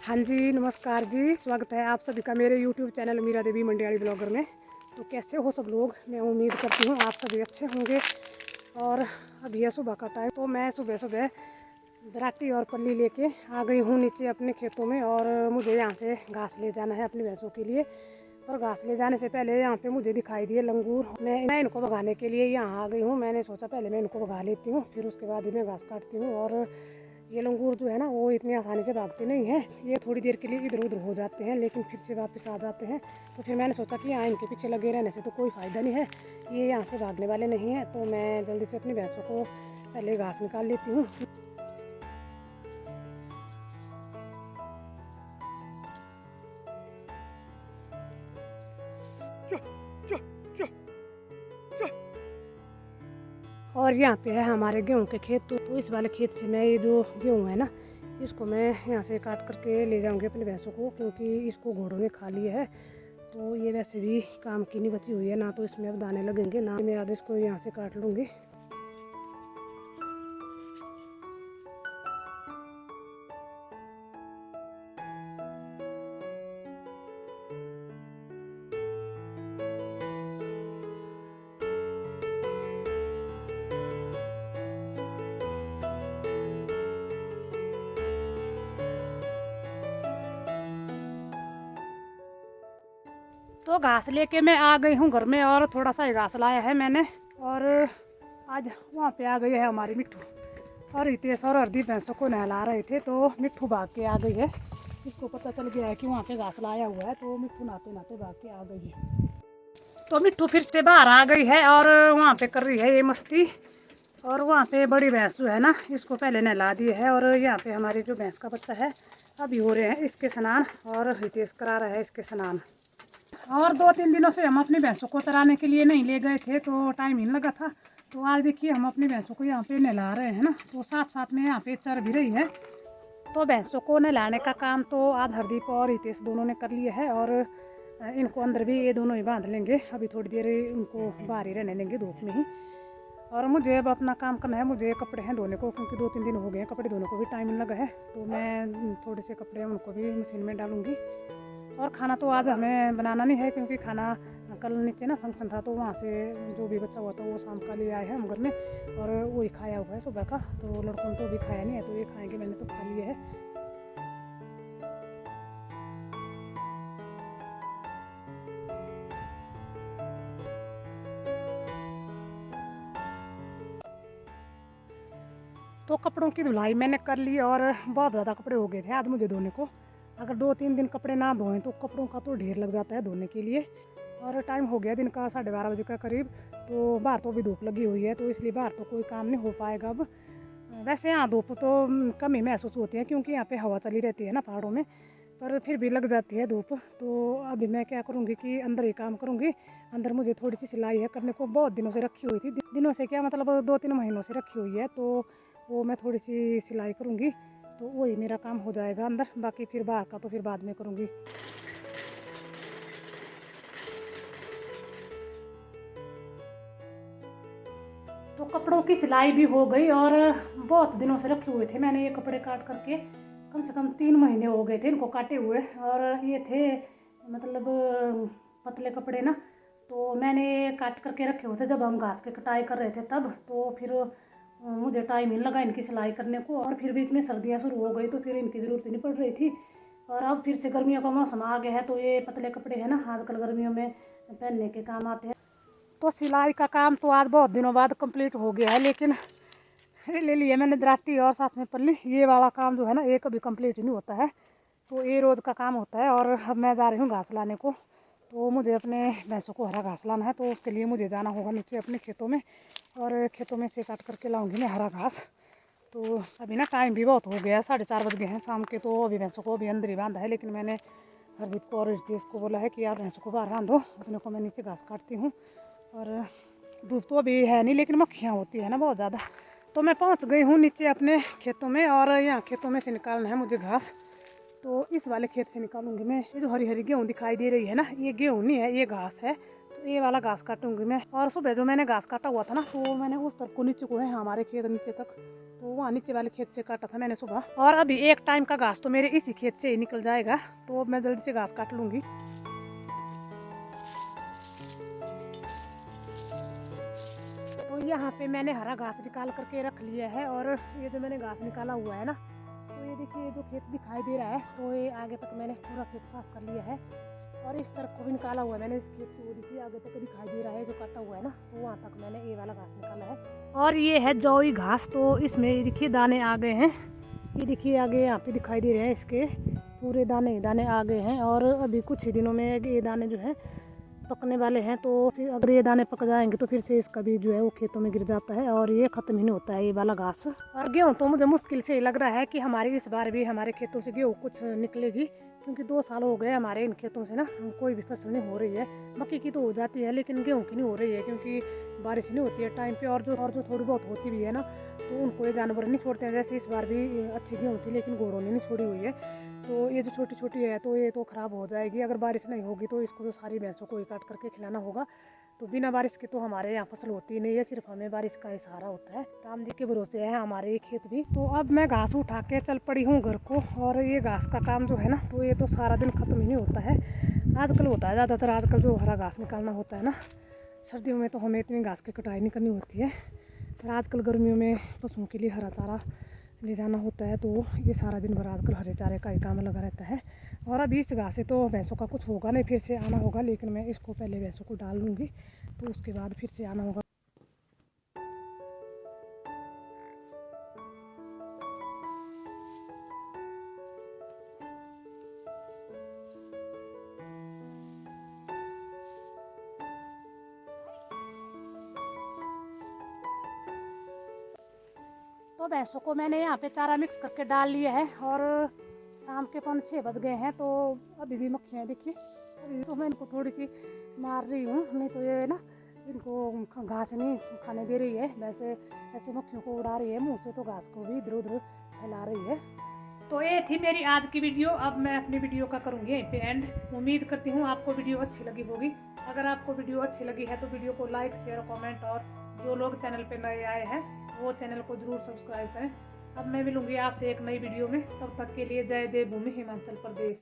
हाँ जी, नमस्कार जी। स्वागत है आप सभी का मेरे यूट्यूब चैनल मीरा देवी मंडियाड़ी ब्लॉगर में। तो कैसे हो सब लोग? मैं उम्मीद करती हूँ आप सभी अच्छे होंगे। और अभी है सुबह का टाइम, तो मैं सुबह सुबह दराटी और पल्ली लेके आ गई हूँ नीचे अपने खेतों में। और मुझे यहाँ से घास ले जाना है अपनी भैंसों के लिए। और घास ले जाने से पहले यहाँ पे मुझे दिखाई दिए लंगूर। मैं इनको भगाने के लिए यहाँ आ गई हूँ। मैंने सोचा पहले मैं इनको भगा लेती हूँ, फिर उसके बाद ही मैं घास काटती हूँ। और ये लंगूर जो है ना, वो इतनी आसानी से भागते नहीं हैं। ये थोड़ी देर के लिए इधर उधर हो जाते हैं, लेकिन फिर से वापस आ जाते हैं। तो फिर मैंने सोचा कि यहाँ इनके पीछे लगे रहने से तो कोई फ़ायदा नहीं है, ये यहाँ से भागने वाले नहीं हैं। तो मैं जल्दी से अपनी भैंसों को पहले घास निकाल लेती हूँ। और यहाँ पे है हमारे गेहूं के खेत। तो इस वाले खेत से मैं ये जो गेहूं है ना, इसको मैं यहाँ से काट करके ले जाऊंगी अपनी भैंसों को, क्योंकि इसको घोड़ों ने खा लिया है। तो ये वैसे भी काम की नहीं बची हुई है ना, तो इसमें अब दाने लगेंगे ना। मैं आज इसको यहाँ से काट लूँगी। तो घास लेके मैं आ गई हूँ घर में, और थोड़ा सा घास लाया है मैंने। और आज वहाँ पे आ गई है हमारी मिट्ठू। और हितेश और हरदीप भैंसों को नहला रहे थे, तो मिट्ठू भाग के आ गई है। इसको पता चल गया है कि वहाँ पे घास लाया हुआ है, तो मिट्ठू नहाते नहाते भाग के आ गई है। तो मिट्ठू फिर से बाहर आ गई है और वहाँ पे कर रही है ये मस्ती। और वहाँ पे बड़ी भैंस जो है ना, इसको पहले नहला दी है। और यहाँ पे हमारी जो भैंस का बच्चा है, अभी हो रहे हैं इसके स्नान, और हितेश करा रहा है इसके स्नान। और 2-3 दिनों से हम अपनी भैंसों को चराने के लिए नहीं ले गए थे, तो टाइम ही नहीं लगा था। तो आज देखिए हम अपनी भैंसों को यहाँ पे नहला रहे हैं ना, तो साथ साथ में यहाँ पे चर भी रही है। तो भैंसों को नहलाने का काम तो आज हरदीप और हितेश दोनों ने कर लिया है। और इनको अंदर भी ये दोनों ही बांध लेंगे। अभी थोड़ी देर उनको बाहर ही रहने देंगे धूप में ही। और मुझे अब अपना काम करना है। मुझे कपड़े हैं धोने को, क्योंकि 2-3 दिन हो गए हैं कपड़े धोने को भी टाइम लगा है। तो मैं थोड़े से कपड़े हैं उनको भी मशीन में डालूँगी। और खाना तो आज हमें बनाना नहीं है, क्योंकि खाना कल नीचे ना फंक्शन था, तो वहाँ से जो भी बचा हुआ था वो शाम का ले आए हैं हम घर में। और वही खाया हुआ है सुबह का। तो लड़कों ने तो अभी खाया नहीं है, तो ये खाएंगे, मैंने तो खा लिया है। तो कपड़ों की धुलाई मैंने कर ली, और बहुत ज़्यादा कपड़े हो गए थे आज मुझे धोने को। अगर 2-3 दिन कपड़े ना धोएं तो कपड़ों का तो ढेर लग जाता है धोने के लिए। और टाइम हो गया दिन का 12:30 बजे का करीब। तो बाहर तो भी धूप लगी हुई है, तो इसलिए बाहर तो कोई काम नहीं हो पाएगा अब। वैसे यहाँ धूप तो कम ही महसूस होती है, क्योंकि यहाँ पे हवा चली रहती है ना पहाड़ों में। पर फिर भी लग जाती है धूप। तो अभी मैं क्या करूँगी कि अंदर ही काम करूँगी। अंदर मुझे थोड़ी सी सिलाई है करने को, बहुत दिनों से रखी हुई थी। दिनों से क्या मतलब 2-3 महीनों से रखी हुई है। तो वो मैं थोड़ी सी सिलाई करूँगी, तो वही मेरा काम हो जाएगा अंदर। बाकी फिर बाहर का तो फिर बाद में करूँगी। तो कपड़ों की सिलाई भी हो गई, और बहुत दिनों से रखे हुए थे मैंने ये कपड़े काट करके। कम से कम 3 महीने हो गए थे इनको काटे हुए। और ये थे मतलब पतले कपड़े ना, तो मैंने काट करके रखे हुए थे जब हम घास की कटाई कर रहे थे तब। तो फिर मुझे टाइम ही नहीं लगा इनकी सिलाई करने को। और फिर बीच में सर्दियाँ शुरू हो गई, तो फिर इनकी ज़रूरत ही नहीं पड़ रही थी। और अब फिर से गर्मियों का मौसम आ गया है, तो ये पतले कपड़े हैं ना, आजकल गर्मियों में पहनने के काम आते हैं। तो सिलाई का काम तो आज बहुत दिनों बाद कंप्लीट हो गया है, लेकिन ले लिया मैंने दराटी और साथ में पल्ली। ये वाला काम जो है ना, ये कभी कंप्लीट नहीं होता है, तो ये रोज़ का काम होता है। और अब मैं जा रही हूँ घास लाने को। तो मुझे अपने भैंसों को हरा घास लाना है, तो उसके लिए मुझे जाना होगा नीचे अपने खेतों में। और खेतों में से काट करके लाऊंगी मैं हरा घास। तो अभी ना टाइम भी बहुत हो गया, 4:30 बज गए हैं शाम के। तो अभी भैंसों को अभी अंदर ही बांधा है, लेकिन मैंने हरदीप को और रितेश को बोला है कि यार भैंसों को बाहर बांधो, अपने को मैं नीचे घास काटती हूँ। और धूप तो अभी है नहीं, लेकिन मक्खियाँ होती है ना बहुत ज़्यादा। तो मैं पहुँच गई हूँ नीचे अपने खेतों में, और यहाँ खेतों में से निकालना है मुझे घास। तो इस वाले खेत से निकालूंगी मैं। ये जो हरी हरी गेहूँ दिखाई दे रही है ना, ये गेहूँ नहीं है, ये घास है। तो ये वाला घास काटूंगी मैं। और सुबह जो मैंने घास काटा हुआ था ना, तो मैंने उस तरफ को नीचे को है हमारे खेत नीचे तक, तो वहाँ नीचे वाले खेत से काटा था मैंने सुबह। और अभी एक टाइम का घास तो मेरे इसी खेत से ही निकल जाएगा, तो मैं जल्दी से घास काट लूँगी। तो यहाँ पे मैंने हरा घास निकाल करके रख लिया है, और ये जो मैंने घास निकाला हुआ है ना, तो ये देखिए जो खेत दिखाई दे रहा है, तो ये आगे तक मैंने पूरा खेत साफ कर लिया है। और इस तरफ को भी निकाला हुआ है मैंने, इस खेत की वो देखिए आगे तक दिखाई दे रहा है जो काटा हुआ है ना, तो वहाँ तक मैंने ये वाला घास निकाला है। और ये है जौई घास, तो इसमें देखिए दाने आ गए हैं। ये देखिए आगे यहाँ पे दिखाई दे रहे हैं, इसके पूरे दाने ही दाने आ गए हैं। और अभी कुछ ही दिनों में ये दाने जो हैं पकने वाले हैं, तो फिर अगर ये दाने पक जाएंगे तो फिर से इसका बीज जो है वो खेतों में गिर जाता है, और ये खत्म ही नहीं होता है ये वाला घास। और गेहूँ तो मुझे मुश्किल से लग रहा है कि हमारी इस बार भी हमारे खेतों से गेहूँ कुछ निकलेगी, क्योंकि 2 साल हो गए हमारे इन खेतों से ना कोई भी फसल नहीं हो रही है। मक्की की तो हो जाती है लेकिन गेहूँ की नहीं हो रही है, क्योंकि बारिश नहीं होती है टाइम पे। और जो थोड़ी बहुत होती भी है ना, तो उनको ये जानवर नहीं छोड़ते हैं। जैसे इस बार भी अच्छी गेहूँ थी लेकिन घोड़ों ने नहीं छोड़ी हुई है, तो ये जो छोटी छोटी है तो ये तो ख़राब हो जाएगी अगर बारिश नहीं होगी। तो इसको तो सारी भैंसों को ही काट करके खिलाना होगा। तो बिना बारिश के तो हमारे यहाँ फसल होती नहीं है, सिर्फ हमें बारिश का ही सहारा होता है। राम जी के भरोसे है हमारे ये खेत भी। तो अब मैं घास उठा के चल पड़ी हूँ घर को। और ये घास का काम जो है ना, तो ये तो सारा दिन ख़त्म ही नहीं होता है। आजकल होता है ज़्यादातर, आजकल जो हरा घास निकालना होता है ना, सर्दियों में तो हमें इतनी घास की कटाई नहीं करनी होती है, पर आजकल गर्मियों में पशुओं के लिए हरा चारा ले जाना होता है, तो ये सारा दिन भर आजकल हरे चारे का ही काम लगा रहता है। और अब इस घास से तो भैंसों का कुछ होगा नहीं, फिर से आना होगा, लेकिन मैं इसको पहले भैंसों को डाल लूँगी, तो उसके बाद फिर से आना होगा। तो भैंसों को मैंने यहाँ पे चारा मिक्स करके डाल लिया है, और शाम के 5-6 बज गए हैं, तो अभी भी मक्खियाँ देखिए। अभी तो मैं इनको थोड़ी सी मार रही हूँ, नहीं तो ये ना इनको घास नहीं खाने दे रही है। वैसे ऐसे मक्खियों को उड़ा रही है मुँह से, तो घास को भी इधर उधर फैला रही है। तो ये थी मेरी आज की वीडियो। अब मैं अपनी वीडियो का करूँगी यहीं पे एंड। उम्मीद करती हूँ आपको वीडियो अच्छी लगी होगी। अगर आपको वीडियो अच्छी लगी है तो वीडियो को लाइक, शेयर, कमेंट, और जो लोग चैनल पे नए आए हैं वो चैनल को जरूर सब्सक्राइब करें। अब मैं मिलूंगी आपसे एक नई वीडियो में, तब तक के लिए जय देव भूमि हिमाचल प्रदेश।